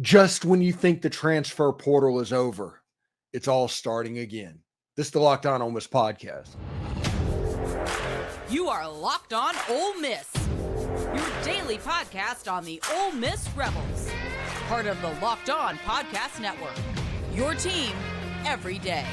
Just when you think the transfer portal is over, it's all starting again. This is the Locked On Ole Miss podcast. You are Locked On Ole Miss, your daily podcast on the Ole Miss Rebels, part of the Locked On Podcast Network, your team every day.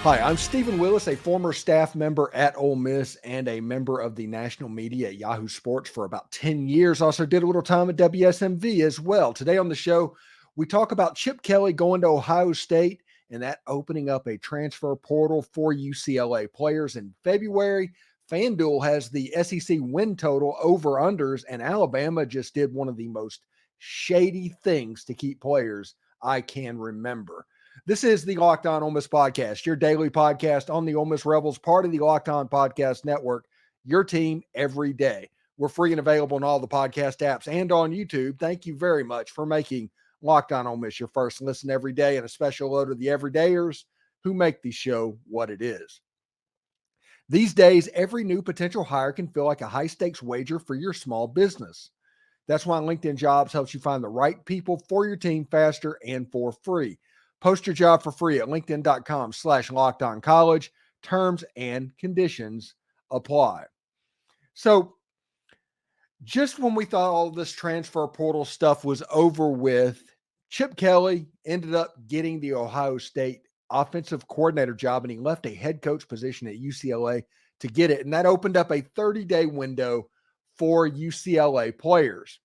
Hi, I'm Stephen Willis, a former staff member at Ole Miss and a member of the national media at Yahoo Sports for about 10 years. Also did a little time at WSMV as well. Today on the show, we talk about Chip Kelly going to Ohio State and that opening up a transfer portal for UCLA players in February. Fanduel has the SEC win total over-unders, and Alabama just did one of the most shady things to keep players I can remember. This is the Locked On Ole Miss podcast, your daily podcast on the Ole Miss Rebels, part of the Locked On Podcast Network, your team every day. We're free and available on all the podcast apps and on YouTube. Thank you very much for making Locked On Ole Miss your first listen every day, and a special hello to the everydayers who make the show what it is. These days, every new potential hire can feel like a high-stakes wager for your small business. That's why LinkedIn Jobs helps you find the right people for your team faster and for free. Post your job for free at linkedin.com/lockedoncollege. Terms and conditions apply. So just when we thought all this transfer portal stuff was over with, Chip Kelly ended up getting the Ohio State offensive coordinator job, and he left a head coach position at UCLA to get it. And that opened up a 30-day window for UCLA players.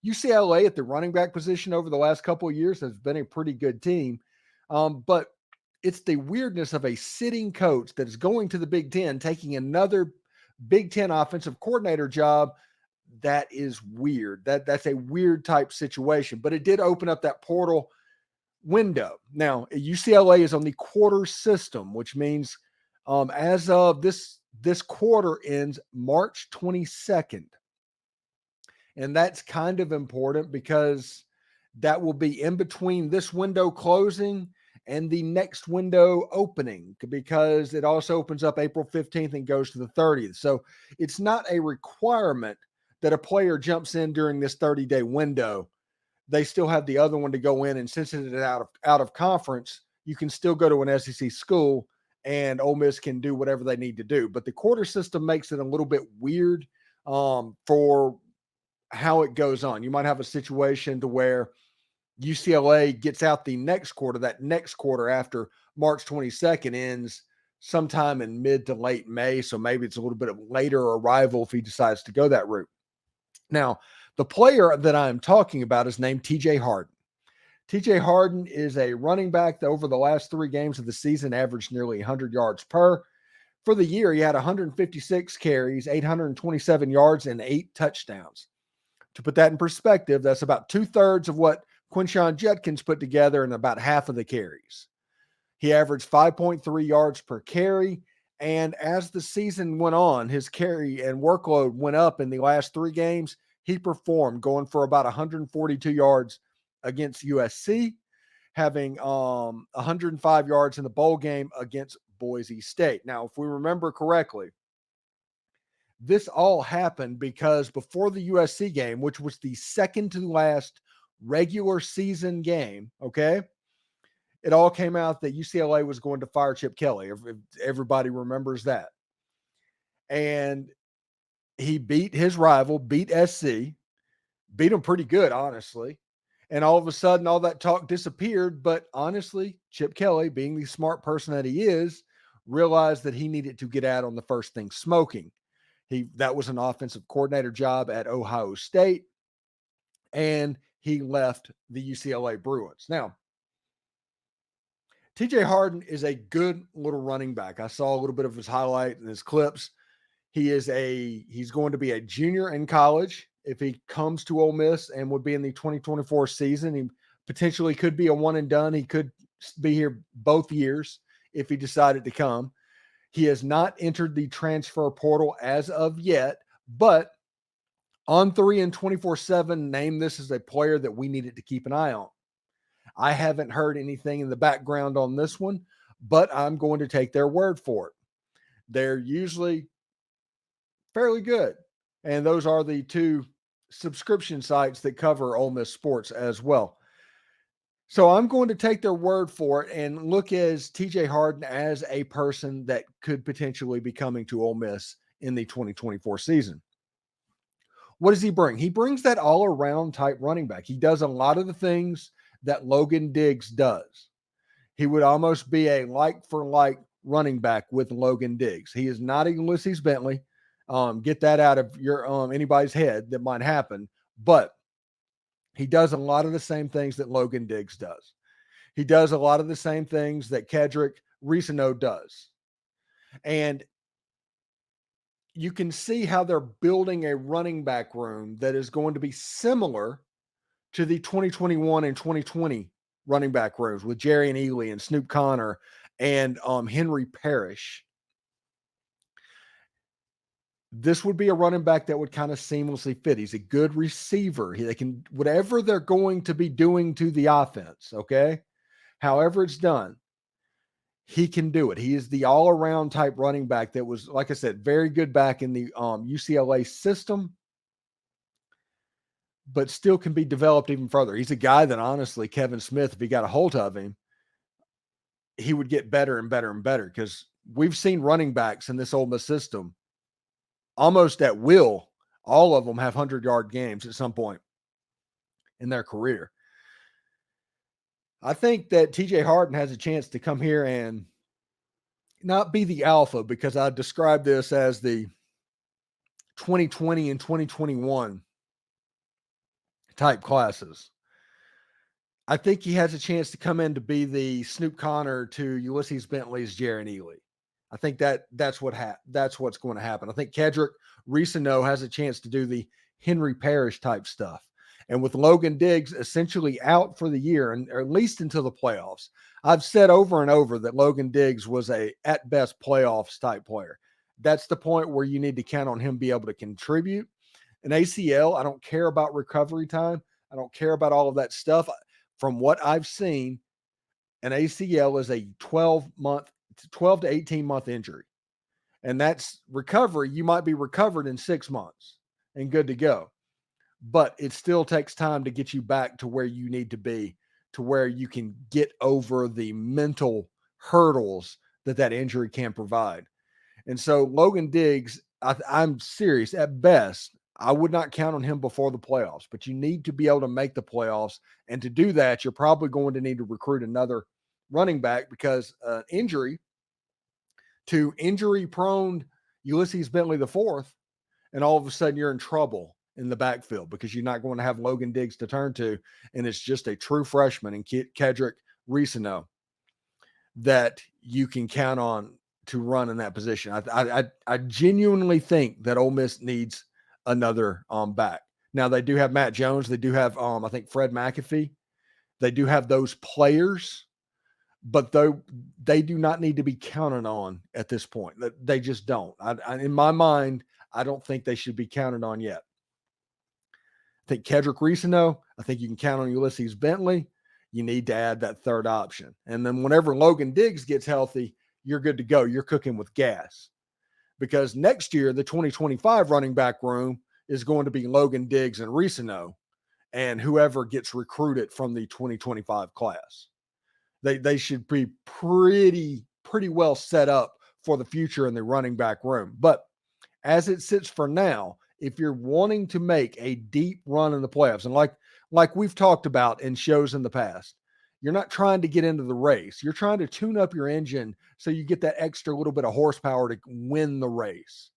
UCLA at the running back position over the last couple of years has been a pretty good team, but it's the weirdness of a sitting coach that is going to the Big Ten, taking another Big Ten offensive coordinator job. That is weird. That's a weird type situation, but it did open up that portal window. Now, UCLA is on the quarter system, which means as of this quarter ends March 22nd. And that's kind of important because that will be in between this window closing and the next window opening, because it also opens up April 15th and goes to the 30th. So it's not a requirement that a player jumps in during this 30-day window. They still have the other one to go in, and since it is out of conference, you can still go to an SEC school and Ole Miss can do whatever they need to do. But the quarter system makes it a little bit weird for how it goes on. You might have a situation to where UCLA gets out the next quarter. That next quarter after March 22nd ends sometime in mid to late May. So maybe it's a little bit of later arrival if he decides to go that route. Now, the player that I'm talking about is named TJ Harden. TJ Harden is a running back that over the last 3 games of the season averaged nearly 100 yards per. For the year, he had 156 carries, 827 yards, and 8 touchdowns. To put that in perspective, that's about 2/3 of what Quinshon Judkins put together and about half of the carries. He averaged 5.3 yards per carry, and as the season went on, his carry and workload went up in the last 3 games. He performed, going for about 142 yards against USC, having 105 yards in the bowl game against Boise State. Now, if we remember correctly, this all happened because before the USC game, which was the second to last regular season game, okay, it all came out that UCLA was going to fire Chip Kelly. Everybody remembers that. And he beat his rival, beat SC, beat him pretty good, honestly. And all of a sudden, all that talk disappeared. But honestly, Chip Kelly, being the smart person that he is, realized that he needed to get out on the first thing smoking. That was an offensive coordinator job at Ohio State, and he left the UCLA Bruins. Now, TJ Harden is a good little running back. I saw a little bit of his highlight and his clips. He's going to be a junior in college if he comes to Ole Miss and would be in the 2024 season. He potentially could be a one and done. He could be here both years if he decided to come. He has not entered the transfer portal as of yet, but On3 and 24/7 named this as a player that we needed to keep an eye on. I haven't heard anything in the background on this one, but I'm going to take their word for it. They're usually fairly good. And those are the two subscription sites that cover Ole Miss sports as well. So I'm going to take their word for it and look as TJ Harden as a person that could potentially be coming to Ole Miss in the 2024 season. What does he bring? He brings that all-around type running back. He does a lot of the things that Logan Diggs does. He would almost be a like-for-like running back with Logan Diggs. He is not a Ulysses Bentley. Get that out of your anybody's head that might happen. But he does a lot of the same things that Logan Diggs does. He does a lot of the same things that Kedrick Reesano does. And you can see how they're building a running back room that is going to be similar to the 2021 and 2020 running back rooms with Jerry and Ely and Snoop Connor and Henry Parrish. This would be a running back that would kind of seamlessly fit. He's a good receiver. They can, whatever they're going to be doing to the offense, okay? However it's done, he can do it. He is the all-around type running back that was, like I said, very good back in the UCLA system, but still can be developed even further. He's a guy that, honestly, Kevin Smith, if he got a hold of him, he would get better and better and better, because we've seen running backs in this Ole Miss system almost at will. All of them have 100-yard games at some point in their career. I think that TJ Harden has a chance to come here and not be the alpha, because I describe this as the 2020 and 2021 type classes. I think he has a chance to come in to be the Snoop Connor to Ulysses Bentley's Jaron Ely. I think that's what's going to happen. I think Kedrick Reesano has a chance to do the Henry Parrish type stuff. And with Logan Diggs essentially out for the year, and or at least until the playoffs, I've said over and over that Logan Diggs was a at best playoffs type player. That's the point where you need to count on him be able to contribute. An ACL, I don't care about recovery time. I don't care about all of that stuff. From what I've seen, an ACL is a 12 to 18 month injury. And that's recovery. You might be recovered in 6 months and good to go. But it still takes time to get you back to where you need to be, to where you can get over the mental hurdles that injury can provide. And so Logan Diggs, I'm serious, at best, I would not count on him before the playoffs, but you need to be able to make the playoffs. And to do that, you're probably going to need to recruit another running back, because injury to injury-prone Ulysses Bentley IV, and all of a sudden you're in trouble in the backfield, because you're not going to have Logan Diggs to turn to, and it's just a true freshman in Kedrick Reesano that you can count on to run in that position. I genuinely think that Ole Miss needs another back. Now, they do have Matt Jones. They do have, I think, Fred McAfee. They do have those players, but they do not need to be counted on at this point. They just don't. In my mind, I don't think they should be counted on yet. I think Kedrick Reesano, I think you can count on Ulysses Bentley. You need to add that third option. And then whenever Logan Diggs gets healthy, you're good to go. You're cooking with gas. Because next year, the 2025 running back room is going to be Logan Diggs and Reesano, and whoever gets recruited from the 2025 class. They should be pretty well set up for the future in the running back room. But as it sits for now, if you're wanting to make a deep run in the playoffs, and like we've talked about in shows in the past, you're not trying to get into the race. You're trying to tune up your engine so you get that extra little bit of horsepower to win the race.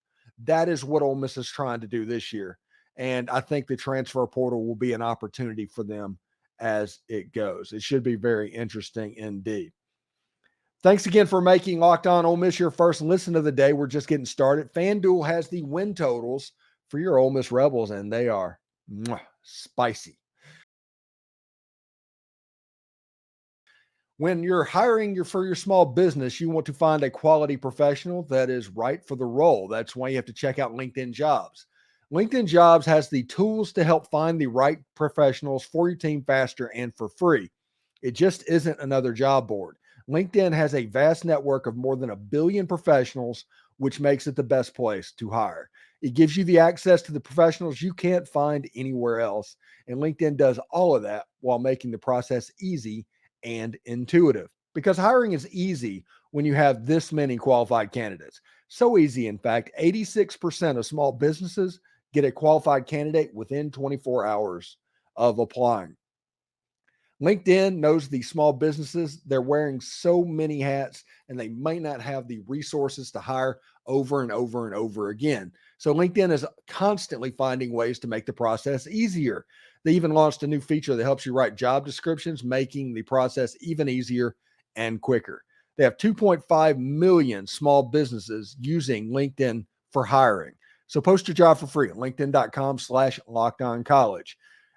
That is what Ole Miss is trying to do this year. And I think the transfer portal will be an opportunity for them as it goes. It should be very interesting indeed. Thanks again for making Locked On Ole Miss your first listen of the day. We're just getting started. Fanduel has the win totals for your Ole Miss Rebels, and they are spicy. When you're hiring for your small business, you want to find a quality professional that is right for the role. That's why you have to check out LinkedIn Jobs. LinkedIn Jobs has the tools to help find the right professionals for your team faster and for free. It just isn't another job board. LinkedIn has a vast network of more than 1 billion professionals which makes it the best place to hire. It gives you the access to the professionals you can't find anywhere else. And LinkedIn does all of that while making the process easy and intuitive. Because hiring is easy when you have this many qualified candidates. So easy, in fact, 86% of small businesses get a qualified candidate within 24 hours of applying. LinkedIn knows these small businesses, they're wearing so many hats and they might not have the resources to hire over and over and over again. So LinkedIn is constantly finding ways to make the process easier. They even launched a new feature that helps you write job descriptions, making the process even easier and quicker. They have 2.5 million small businesses using LinkedIn for hiring. So post your job for free at linkedin.com/lockedoncollege.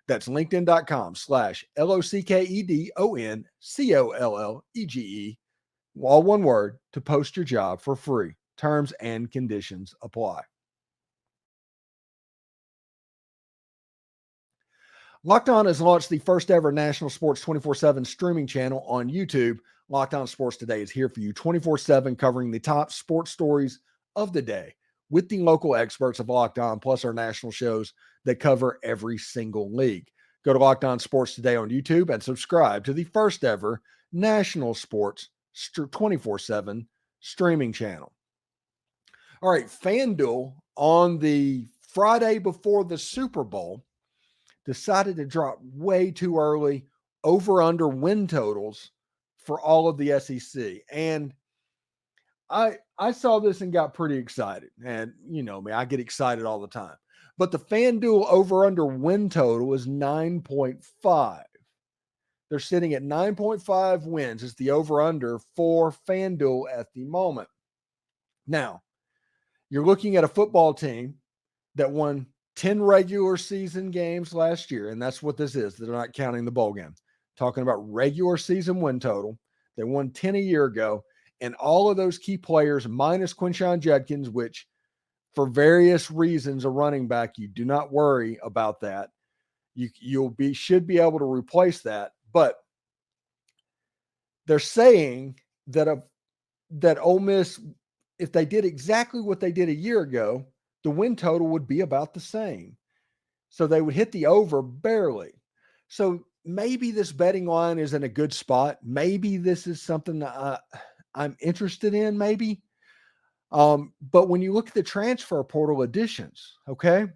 That's linkedin.com/LOCKEDONCOLLEGE, all one word, to post your job for free. Terms and conditions apply. Locked On has launched the first ever national sports 24/7 streaming channel on YouTube. Locked On Sports Today is here for you 24/7, covering the top sports stories of the day with the local experts of Locked On, plus our national shows that cover every single league. Go to Locked On Sports Today on YouTube and subscribe to the first ever national sports 24/7 streaming channel. All right, Fanduel on the Friday before the Super Bowl decided to drop way too early over-under win totals for all of the SEC. And I saw this and got pretty excited. And you know me, I get excited all the time. But the FanDuel over-under win total is 9.5. They're sitting at 9.5 wins as the over-under for FanDuel at the moment. Now, you're looking at a football team that won 10 regular season games last year, and that's what this is. They're not counting the bowl game. Talking about regular season win total. They won 10 a year ago, and all of those key players, minus Quinshon Judkins, which for various reasons, a running back, you do not worry about that. Should be able to replace that, but they're saying that Ole Miss, if they did exactly what they did a year ago, the win total would be about the same. So they would hit the over barely. So maybe this betting line is in a good spot. Maybe this is something that I'm interested in, maybe. But when you look at the transfer portal additions, okay,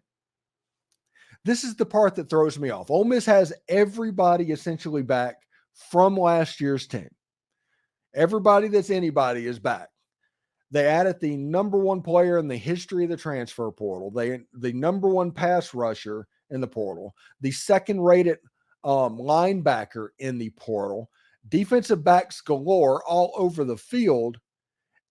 this is the part that throws me off. Ole Miss has everybody essentially back from last year's team. Everybody that's anybody is back. They added the number one player in the history of the transfer portal. The number one pass rusher in the portal, the second rated linebacker in the portal, defensive backs galore all over the field.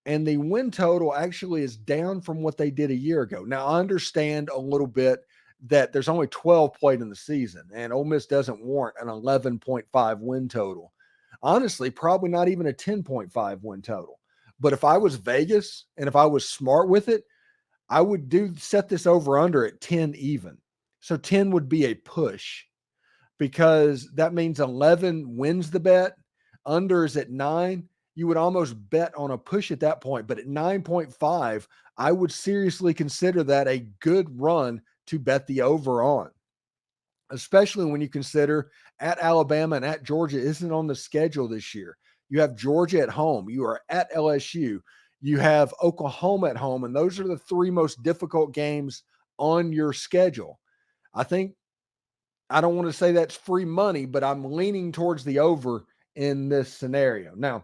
And the win total actually is down from what they did a year ago. Now, I understand a little bit that there's only 12 played in the season, and Ole Miss doesn't warrant an 11.5 win total. Honestly, probably not even a 10.5 win total. But if I was Vegas and if I was smart with it, I would set this over under at 10 even. So 10 would be a push because that means 11 wins the bet. Under is at 9. You would almost bet on a push at that point. But at 9.5, I would seriously consider that a good run to bet the over on, especially when you consider at Alabama and at Georgia isn't on the schedule this year. You have Georgia at home. You are at LSU. You have Oklahoma at home. And those are the three most difficult games on your schedule. I don't want to say that's free money, but I'm leaning towards the over in this scenario. Now,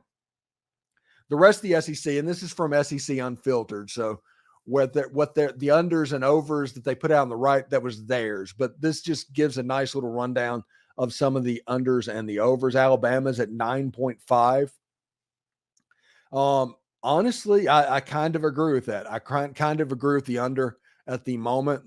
the rest of the SEC, and this is from SEC Unfiltered, so the unders and overs that they put out on the right, that was theirs. But this just gives a nice little rundown of some of the unders and the overs. Alabama's at 9.5. Honestly, I kind of agree with that. I kind of agree with the under at the moment.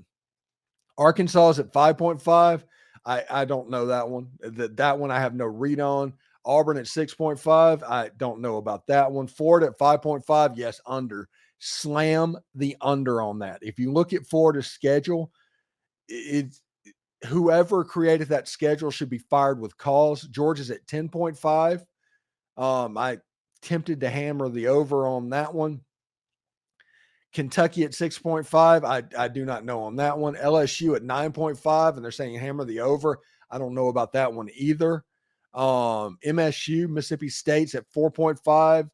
Arkansas is at 5.5. I don't know that one. That one I have no read on. Auburn at 6.5. I don't know about that one. Florida at 5.5. Yes, under. Slam the under on that. If you look at Florida's schedule, whoever created that schedule should be fired with cause. Georgia's at 10.5. I tempted to hammer the over on that one. Kentucky at 6.5. I do not know on that one. LSU at 9.5, and they're saying hammer the over. I don't know about that one either. MSU, Mississippi State's at 4.5.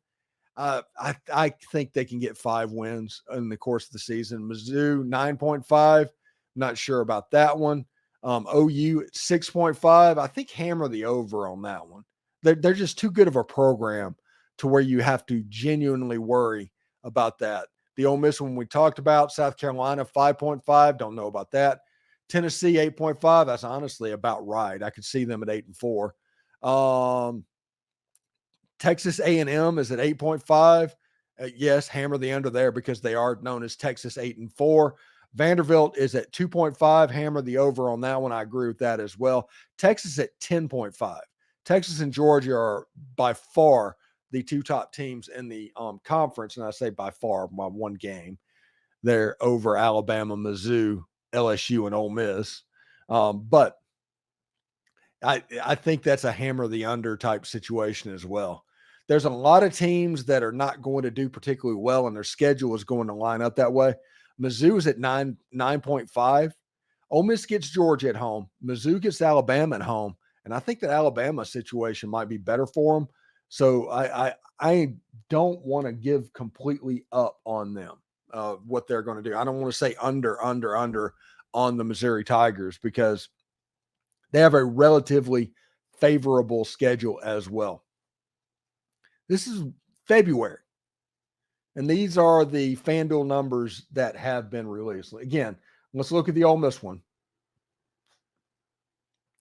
I think they can get 5 wins in the course of the season. Mizzou 9.5. Not sure about that one. OU 6.5. I think hammer the over on that one. They're just too good of a program to where you have to genuinely worry about that. The Ole Miss one we talked about, South Carolina 5.5. Don't know about that. Tennessee 8.5. That's honestly about right. I could see them at 8-4. Texas A&M is at 8.5. Yes, hammer the under there because they are known as Texas 8-4. Vanderbilt is at 2.5. Hammer the over on that one. I agree with that as well. Texas at 10.5. Texas and Georgia are by far the 2 top teams in the conference, and I say by far by 1 game. They're over Alabama, Mizzou, LSU, and Ole Miss. But I think that's a hammer the under type situation as well. There's a lot of teams that are not going to do particularly well, and their schedule is going to line up that way. Mizzou is at 9.5. Ole Miss gets Georgia at home. Mizzou gets Alabama at home. And I think that Alabama situation might be better for them. So I don't want to give completely up on them, what they're going to do. I don't want to say under on the Missouri Tigers because they have a relatively favorable schedule as well. This is February. And these are the Fanduel numbers that have been released. Again, let's look at the Ole Miss one.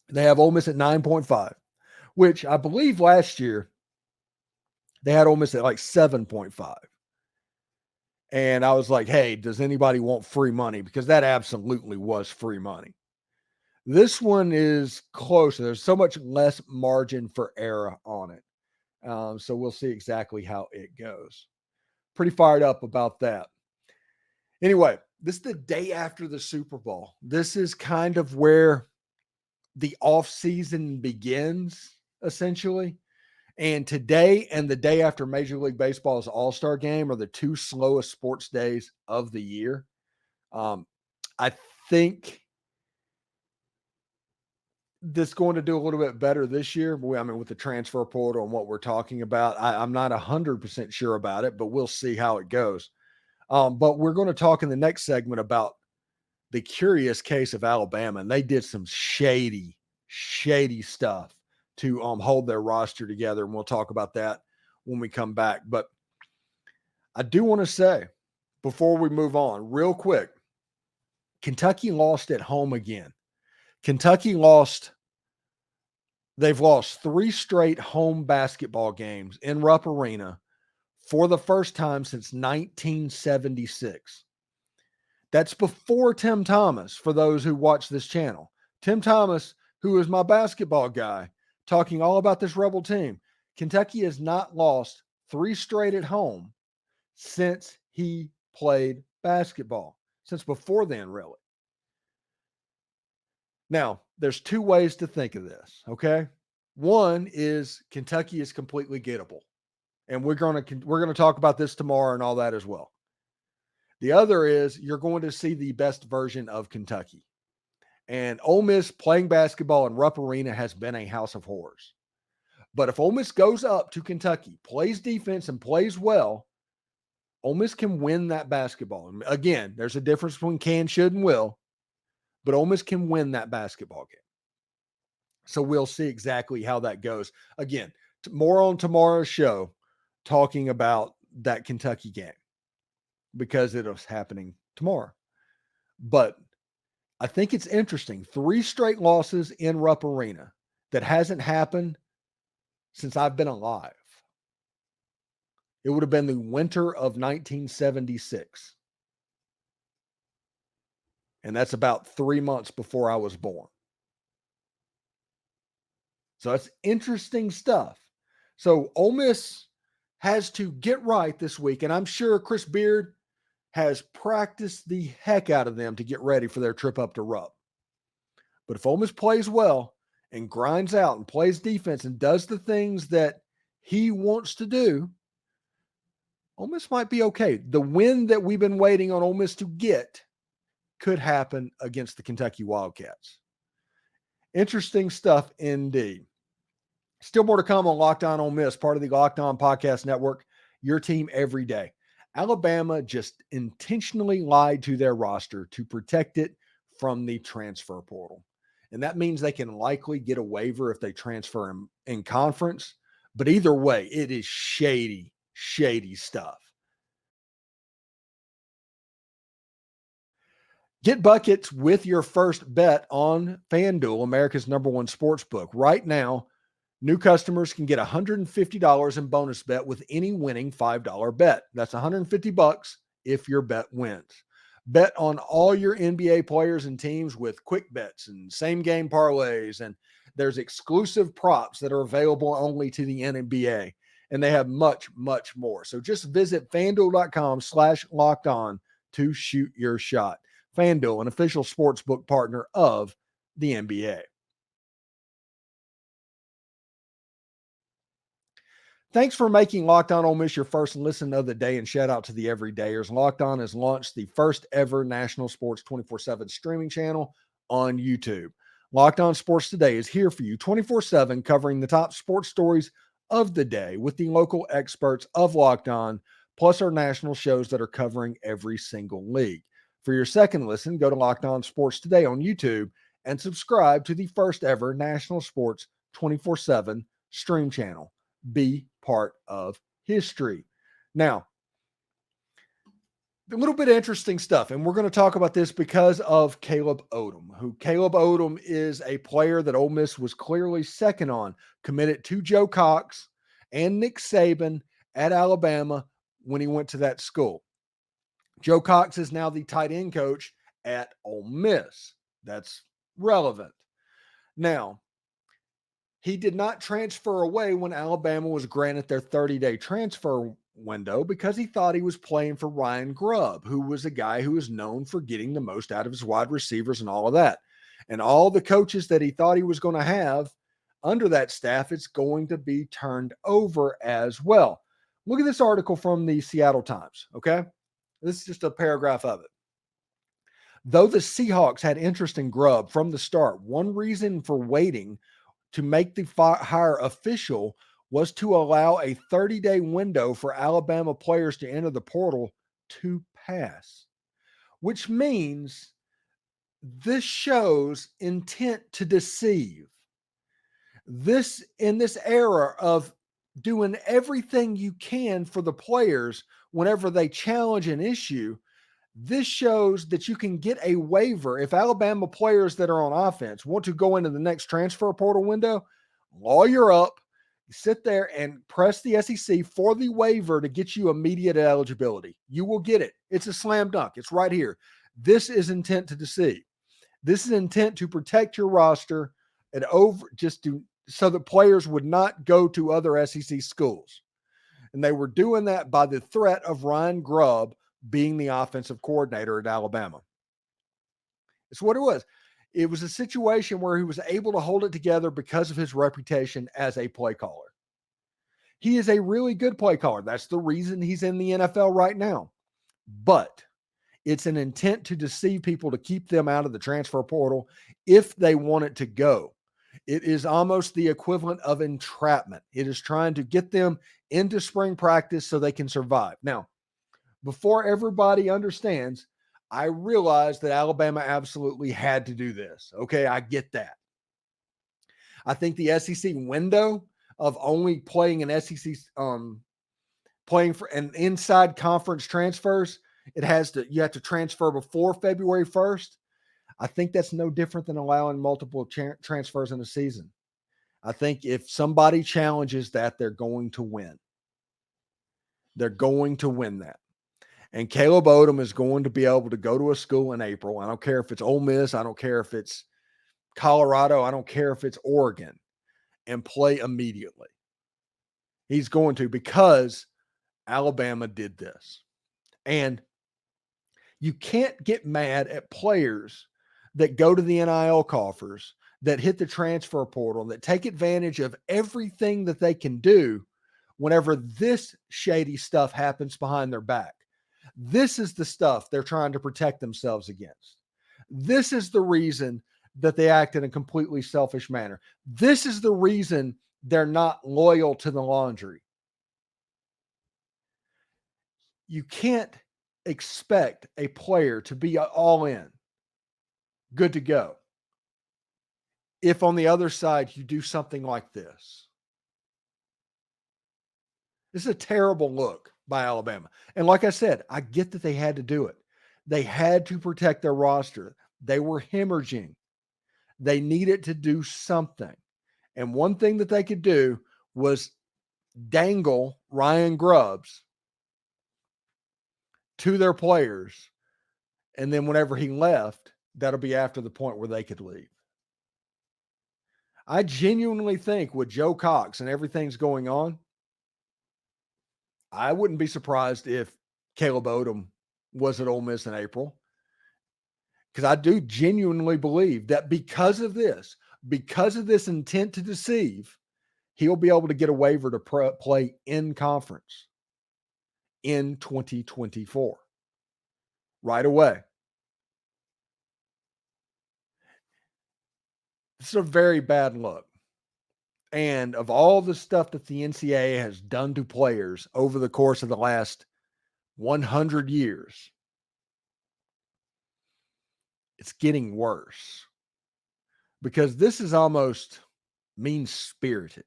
They have Ole Miss at 9.5, which I believe last year they had Ole Miss at like 7.5. And I was like, hey, does anybody want free money? Because that absolutely was free money. This one is closer. There's so much less margin for error on it. So we'll see exactly how it goes. Pretty fired up about that. Anyway, this is the day after the Super Bowl. This is kind of where the offseason begins, essentially. And today and the day after Major League Baseball's All-Star Game are the 2 slowest sports days of the year. I think this is going to do a little bit better this year. I mean, with the transfer portal and what we're talking about, I'm not 100% sure about it, but we'll see how it goes. But we're going to talk in the next segment about the curious case of Alabama, and they did some shady stuff to hold their roster together, and we'll talk about that when we come back. But I do want to say, before we move on, real quick, Kentucky lost at home again. Kentucky they've lost 3 straight home basketball games in Rupp Arena for the first time since 1976. That's before Tim Thomas, for those who watch this channel. Tim Thomas, who is my basketball guy, talking all about this Rebel team. Kentucky has not lost 3 straight at home since he played basketball, since before then, really. Now, there's 2 ways to think of this, okay? One is Kentucky is completely gettable. And we're going to talk about this tomorrow and all that as well. The other is you're going to see the best version of Kentucky. And Ole Miss playing basketball in Rupp Arena has been a house of horrors. But if Ole Miss goes up to Kentucky, plays defense and plays well, Ole Miss can win that basketball. And again, there's a difference between can, should, and will. But Ole Miss can win that basketball game. So we'll see exactly how that goes. Again, more on tomorrow's show talking about that Kentucky game because it was happening tomorrow. But I think it's interesting. 3 straight losses in Rupp Arena. That hasn't happened since I've been alive. It would have been the winter of 1976. And that's about 3 months before I was born. So that's interesting stuff. So Ole Miss has to get right this week. And I'm sure Chris Beard has practiced the heck out of them to get ready for their trip up to Rupp. But if Ole Miss plays well and grinds out and plays defense and does the things that he wants to do, Ole Miss might be okay. The win that we've been waiting on Ole Miss to get could happen against the Kentucky Wildcats. Interesting stuff indeed. Still more to come on Locked On Ole Miss, part of the Locked On Podcast Network, your team every day. Alabama just intentionally lied to their roster to protect it from the transfer portal. And that means they can likely get a waiver if they transfer in conference. But either way, it is shady, shady stuff. Get buckets with your first bet on Fanduel, America's #1 sports book. Right now, new customers can get $150 in bonus bet with any winning $5 bet. That's $150 if your bet wins. Bet on all your NBA players and teams with quick bets and same game parlays. And there's exclusive props that are available only to the NBA. And they have much, much more. So just visit FanDuel.com/lockedon to shoot your shot. FanDuel, an official sportsbook partner of the NBA. Thanks for making Locked On Ole Miss your first listen of the day, and shout out to the everydayers. Locked On has launched the first ever national sports 24/7 streaming channel on YouTube. Locked On Sports Today is here for you 24/7, covering the top sports stories of the day with the local experts of Locked On, plus our national shows that are covering every single league. For your second listen, go to Locked On Sports Today on YouTube and subscribe to the first ever national sports 24/7 stream channel. Be part of history. Now, a little bit of interesting stuff, and we're going to talk about this because of Caleb Odom, Caleb Odom is a player that Ole Miss was clearly second on, committed to Joe Cox and Nick Saban at Alabama when he went to that school. Joe Cox is now the tight end coach at Ole Miss. That's relevant. Now, he did not transfer away when Alabama was granted their 30-day transfer window because he thought he was playing for Ryan Grubb, who was a guy who is known for getting the most out of his wide receivers and all of that. And all the coaches that he thought he was going to have under that staff, it's going to be turned over as well. Look at this article from the Seattle Times, okay? This is just a paragraph of it. Though the Seahawks had interest in Grubb from the start, one reason for waiting to make the hire official was to allow a 30-day window for Alabama players to enter the portal to pass, which means this shows intent to deceive. This, in this era of doing everything you can for the players whenever they challenge an issue, this shows that you can get a waiver. If Alabama players that are on offense want to go into the next transfer portal window, lawyer up, sit there and press the SEC for the waiver to get you immediate eligibility. You will get it. It's a slam dunk. It's right here. This is intent to deceive. This is intent to protect your roster and so that players would not go to other SEC schools. And they were doing that by the threat of Ryan Grubb being the offensive coordinator at Alabama. It's what it was. It was a situation where he was able to hold it together because of his reputation as a play caller. He is a really good play caller. That's the reason he's in the NFL right now. But it's an intent to deceive people to keep them out of the transfer portal if they want it to go. It is almost the equivalent of entrapment. It is trying to get them into spring practice so they can survive. Now, before everybody understands, I realize that Alabama absolutely had to do this. Okay, I get that. I think the SEC window of only playing an SEC, playing for an inside conference transfers, you have to transfer before February 1st. I think that's no different than allowing multiple transfers in a season. I think if somebody challenges that, they're going to win. They're going to win that. And Caleb Odom is going to be able to go to a school in April. I don't care if it's Ole Miss. I don't care if it's Colorado. I don't care if it's Oregon, and play immediately. He's going to, because Alabama did this. And you can't get mad at players that go to the NIL coffers, that hit the transfer portal, that take advantage of everything that they can do whenever this shady stuff happens behind their back. This is the stuff they're trying to protect themselves against. This is the reason that they act in a completely selfish manner. This is the reason they're not loyal to the laundry. You can't expect a player to be all in, good to go, if on the other side you do something like this. This is a terrible look by Alabama. And like I said, I get that they had to do it. They had to protect their roster. They were hemorrhaging. They needed to do something. And one thing that they could do was dangle Ryan Grubbs to their players. And then whenever he left, that'll be after the point where they could leave. I genuinely think with Joe Cox and everything's going on, I wouldn't be surprised if Caleb Odom was at Ole Miss in April. Because I do genuinely believe that because of this intent to deceive, he'll be able to get a waiver to play in conference in 2024 right away. This is a very bad look. And of all the stuff that the NCAA has done to players over the course of the last 100 years, it's getting worse because this is almost mean-spirited.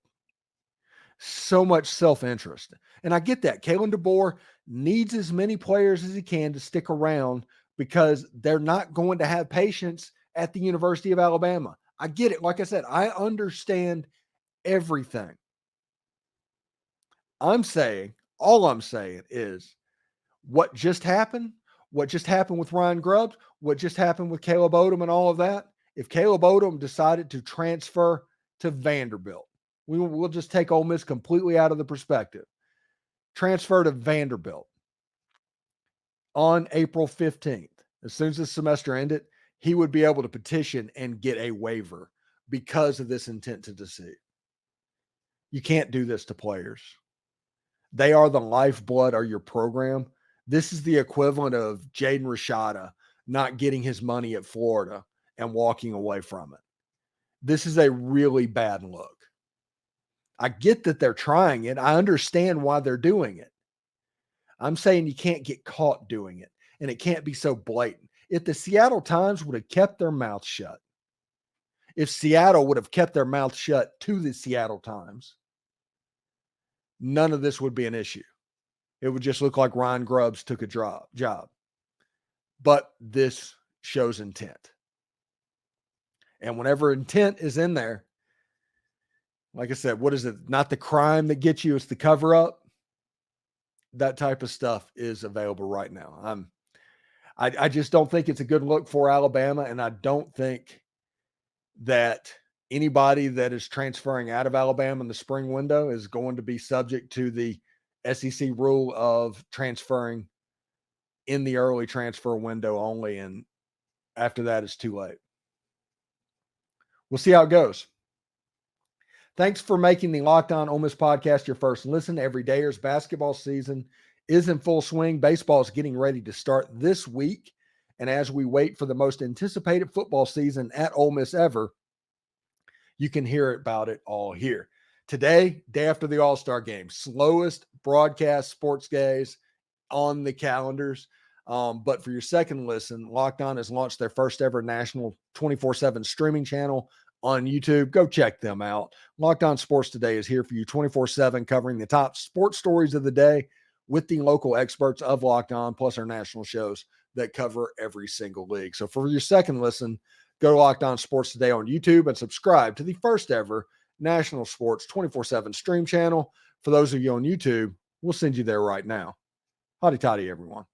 So much self-interest. And I get that. Kalen DeBoer needs as many players as he can to stick around because they're not going to have patience at the University of Alabama. I get it. Like I said, I understand everything. All I'm saying is what just happened with Ryan Grubbs, what just happened with Caleb Odom and all of that. If Caleb Odom decided to transfer to Vanderbilt, we'll just take Ole Miss completely out of the perspective. Transfer to Vanderbilt on April 15th. As soon as the semester ended, he would be able to petition and get a waiver because of this intent to deceive. You can't do this to players. They are the lifeblood of your program. This is the equivalent of Jaden Rashada not getting his money at Florida and walking away from it. This is a really bad look. I get that they're trying it. I understand why they're doing it. I'm saying you can't get caught doing it, and it can't be so blatant. If the Seattle Times would have kept their mouth shut, if Seattle would have kept their mouth shut to the Seattle Times, none of this would be an issue. It would just look like Ryan Grubbs took a job. But this shows intent. And whenever intent is in there, like I said, what is it? Not the crime that gets you, it's the cover up. That type of stuff is available right now. I just don't think it's a good look for Alabama, and I don't think that anybody that is transferring out of Alabama in the spring window is going to be subject to the SEC rule of transferring in the early transfer window only, and after that it's too late. We'll see how it goes. Thanks for making the Locked On Ole Miss podcast your first listen. Every Dayers basketball season is in full swing. Baseball is getting ready to start this week. And as we wait for the most anticipated football season at Ole Miss ever, you can hear about it all here. Today, day after the All-Star game, slowest broadcast sports days on the calendars. But for your second listen, Locked On has launched their first ever national 24/7 streaming channel on YouTube. Go check them out. Locked On Sports Today is here for you 24/7, covering the top sports stories of the day with the local experts of Locked On, plus our national shows that cover every single league. So for your second listen, go to Locked On Sports Today on YouTube and subscribe to the first ever national sports 24/7 stream channel. For those of you on YouTube, we'll send you there right now. Howdy toddy, everyone.